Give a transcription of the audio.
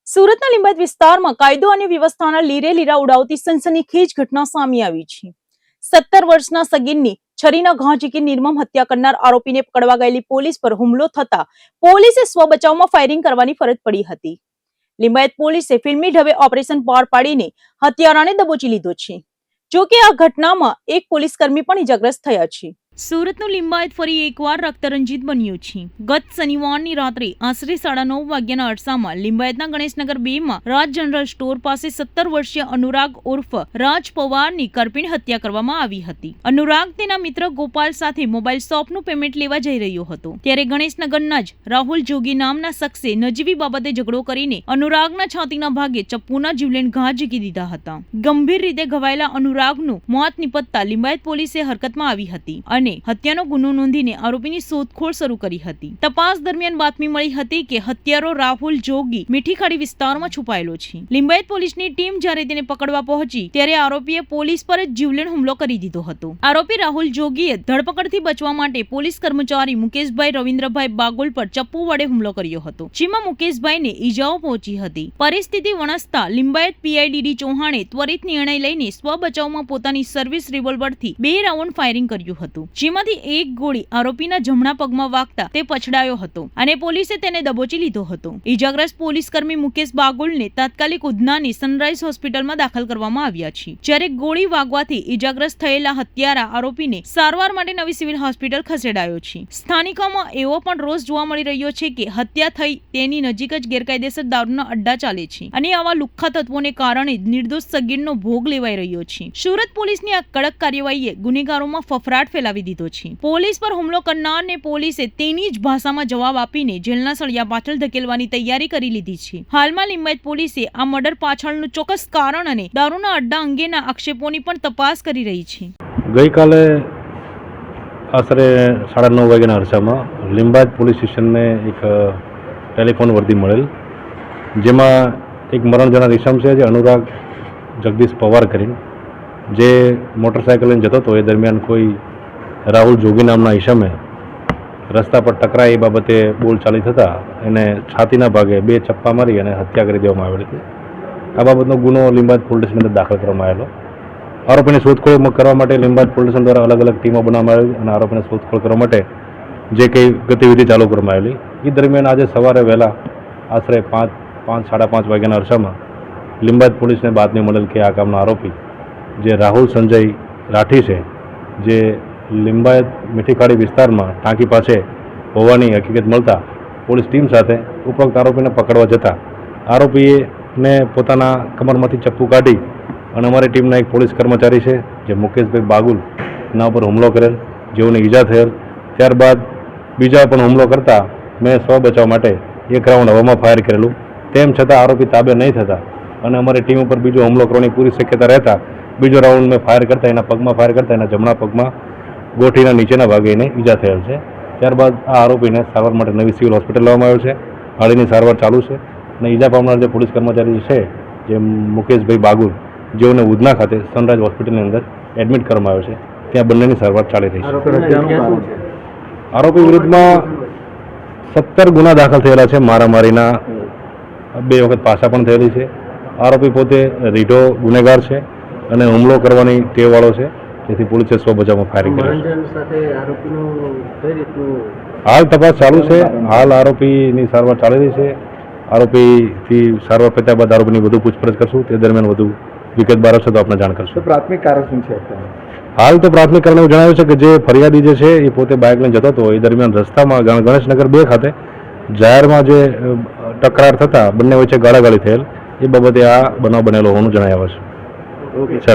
સુરતના લિંબાયત વિસ્તારમાં કાયદો અને વ્યવસ્થાના લીરે લીરા ઉડાવતી સનસનીખેજ ઘટના સામે આવી છે। 17 વર્ષના સગીરની છરીના ઘા ઝીકી નિર્મમ હત્યા કરનાર આરોપીને પકડવા ગયેલી પોલીસ પર હુમલો થતા પોલીસે સ્વ બચાવમાં ફાયરિંગ કરવાની ફરજ પડી હતી। લિંબાયત પોલીસે ફિલ્મી ઢબે ઓપરેશન પાર પાડીને હત્યારાને દબોચી લીધો છે। જો કે આ ઘટનામાં એક પોલીસકર્મી પણ ઇજાગ્રસ્ત થયા છે। સુરતનું લિંબાયત ફરી એકવાર રક્તરંજિત બન્યું છે। ગત શનિવારની રાત્રે આશરે 9:30 વાગ્યાના અરસામાં લિંબાયતના ગણેશનગર 2 માં રાજ જનરલ સ્ટોર પાસે 17 વર્ષીય અનુરાગ ઉર્ફ રાજ પવારની કરપીણ હત્યા કરવામાં આવી હતી। અનુરાગ તેના મિત્ર ગોપાલ સાથે મોબાઈલ શોપનું પેમેન્ટ લેવા જઈ રહ્યો હતો, ત્યારે ગણેશનગરના જ રાહુલ જોગી નામના શખ્સે નજીવી બાબતે ઝઘડો કરીને અનુરાગના છાતીના ભાગે ચપ્પુના જીવલેણ ઘા ઝીકી દીધા હતા। ગંભીર રીતે ઘવાયેલા અનુરાગનું મોત નિપજતા લિંબાયત પોલીસે હરકતમાં આવી હતી અને હત્યાનો ગુનો નોંધીને આરોપીની શોધખોળ શરૂ કરી હતી। તપાસ દરમિયાન બાતમી મળી હતી કે હત્યારો રાહુલ જોગી મીઠીખાડી વિસ્તારમાં છુપાયેલો છે। લિંબાયત પોલીસની ટીમ જ્યારે તેને પકડવા પહોંચી ત્યારે આરોપીએ પોલીસ પર જ જીવલેણ હુમલો કરી દીધો હતો। આરોપી રાહુલ જોગીએ ધરપકડથી બચવા માટે પોલીસ કર્મચારી મુકેશભાઈ રવિન્દ્રભાઈ બાગુલ પર ચપ્પુ વડે હુમલો કર્યો હતો, જેમાં મુકેશભાઈને ઈજાઓ પહોંચી હતી। પરિસ્થિતિ વણસતા લિંબાયત પીઆઈડીડી ચૌહાણે ત્વરિત નિર્ણય લઈને સ્વ બચાવમાં પોતાની સર્વિસ રિવોલ્વરથી 2 રાઉન્ડ ફાયરિંગ કર્યું હતું, જેમાંથી એક ગોળી આરોપીના જમણા પગમાં વાગતા તે પછડાયો હતો અને પોલીસે તેને દબોચી લીધો હતો। ઈજાગ્રસ્ત પોલીસકર્મી મુકેશ બાગુલને તાત્કાલિક ઉધનાની સનરાઈઝ હોસ્પિટલમાં દાખલ કરવામાં આવ્યા છે, જ્યારે ગોળી વાગવાથી ઈજાગ્રસ્ત થયેલા હત્યારા આરોપીને સારવાર માટે નવી સિવિલ હોસ્પિટલ ખસેડાયો છે। સ્થાનિકોમાં એવો પણ રોષ જોવા મળી રહ્યો છે કે હત્યા થઈ તેની નજીક જ ગેરકાયદેસર દારૂના અડ્ડા ચાલે છે અને આવા લુખ્ખા તત્વોને કારણે નિર્દોષ સગીરનો ભોગ લેવાઈ રહ્યો છે। સુરત પોલીસની આ કડક કાર્યવાહીએ ગુનેગારોમાં ફફડાટ ફેલાવી દીધો છે। પોલીસ પર હુમલો કરનારને પોલીસે તેની જ ભાષામાં જવાબ આપીને જેલના સળિયા પાછળ ધકેલવાની તૈયારી કરી લીધી છે। હાલમાં લિંબાયત પોલીસે આ મર્ડર પાછળનું ચોક્કસ કારણ અને દારૂના અડ્ડા અંગેના આક્ષેપોની પણ તપાસ કરી રહી છે। ગઈકાલે આશરે 9:30 વાગ્યાના અરસામાં લિંબાયત પોલીસ સ્ટેશનને એક ટેલિફોન વર્દી મળેલ, જેમાં એક મરણ જનાર ઈસમ છે જે અનુરાગ જગદીશ પવાર કરીને જે મોટરસાયકલ લઈને જતો હતો। એ દરમિયાન કોઈ રાહુલ જોગી નામના ઈસમે રસ્તા પર ટકરાય એ બાબતે બોલચાલી થતાં એને છાતીના ભાગે 2 ચપ્પા મારી અને હત્યા કરી દેવામાં આવેલી હતી। આ બાબતનો ગુનો લિંબાયત પોલીસ સ્ટેશનની અંદર દાખલ કરવામાં આવેલો। આરોપીની શોધખોળ કરવા માટે લિંબાયત પોલીસ સ્ટેશન દ્વારા અલગ અલગ ટીમો બનાવવામાં આવી અને આરોપીને શોધખોળ કરવા માટે જે કંઈ ગતિવિધિ ચાલુ કરવામાં આવેલી એ દરમિયાન આજે સવારે વહેલા આશરે 5:30 વાગ્યાના અરસામાં લિંબાયત પોલીસને બાતમી મળેલ કે આ કામનો આરોપી જે રાહુલ સંજય રાઠી છે, જે લિંબાયત મીઠીખાડી વિસ્તારમાં ટાંકી પાસે હોવાની હકીકત મળતા પોલીસ ટીમ સાથે ઉપરોક્ત આરોપીને પકડવા જતા આરોપીને પોતાના કમરમાંથી ચપ્પુ કાઢી અને અમારી ટીમના એક પોલીસ કર્મચારી છે જે મુકેશભાઈ બાગુલ ના ઉપર હુમલો કરેલ, જેઓને ઈજા થયેલ। ત્યારબાદ બીજા પણ હુમલો કરતા મેં સ્વ બચાવ માટે 1 રાઉન્ડ હવામાં ફાયર કરેલું, તેમ છતાં આરોપી તાબે નહીં થતા અને અમારી ટીમ ઉપર બીજો હુમલો કરવાની પૂરી શક્યતા રહેતા બીજો રાઉન્ડ મેં ફાયર કરતા એના પગમાં ફાયર કરતા એના જમણા પગમાં ગોઠીના નીચેના ભાગે એને ઈજા થયેલ છે। ત્યારબાદ આ આરોપીને સારવાર માટે નવી સિવિલ હોસ્પિટલ લાવવામાં આવ્યો છે। હાલની સારવાર ચાલુ છે અને ઈજા પામનાર જે પોલીસ કર્મચારી છે જે મુકેશભાઈ બાગુલ, જેઓને ઉધના ખાતે સનરાઈઝ હોસ્પિટલની અંદર એડમિટ કરવામાં આવ્યો છે, ત્યાં બંનેની સારવાર ચાલી રહી છે। આરોપી વિરુદ્ધમાં 17 ગુના દાખલ થયેલા છે। મારામારીના 2 વખત પાછા પણ થયેલી છે। આરોપી પોતે રીઢો ગુનેગાર છે અને હુમલો કરવાની ટેવવાળો છે, જેથી પોલીસે સ્વ બચાવમાં ફાયરિંગ કરી। હાલ તપાસ ચાલુ છે। હાલ આરોપીની સારવાર ચાલી રહી છે। આરોપીથી સારવાર પત્યા બાદ આરોપીની વધુ પૂછપરછ કરશું, તે દરમિયાન વધુ વિગત બહાર આવશે તો આપણે જાણ કરશું। પ્રાથમિક કારણ શું છે? હાલ તો પ્રાથમિક કારણ એવું જણાવ્યું છે કે જે ફરિયાદી જે છે એ પોતે બાઇક લઈને જતો હતો, એ દરમિયાન રસ્તામાં ગણેશનગર 2 ખાતે જાહેરમાં જે તકરાર થતાં બંને વચ્ચે ગાળાગાળી થયેલ, એ બાબતે આ બનાવ બનેલો હોવાનું જણાવ્યું છે।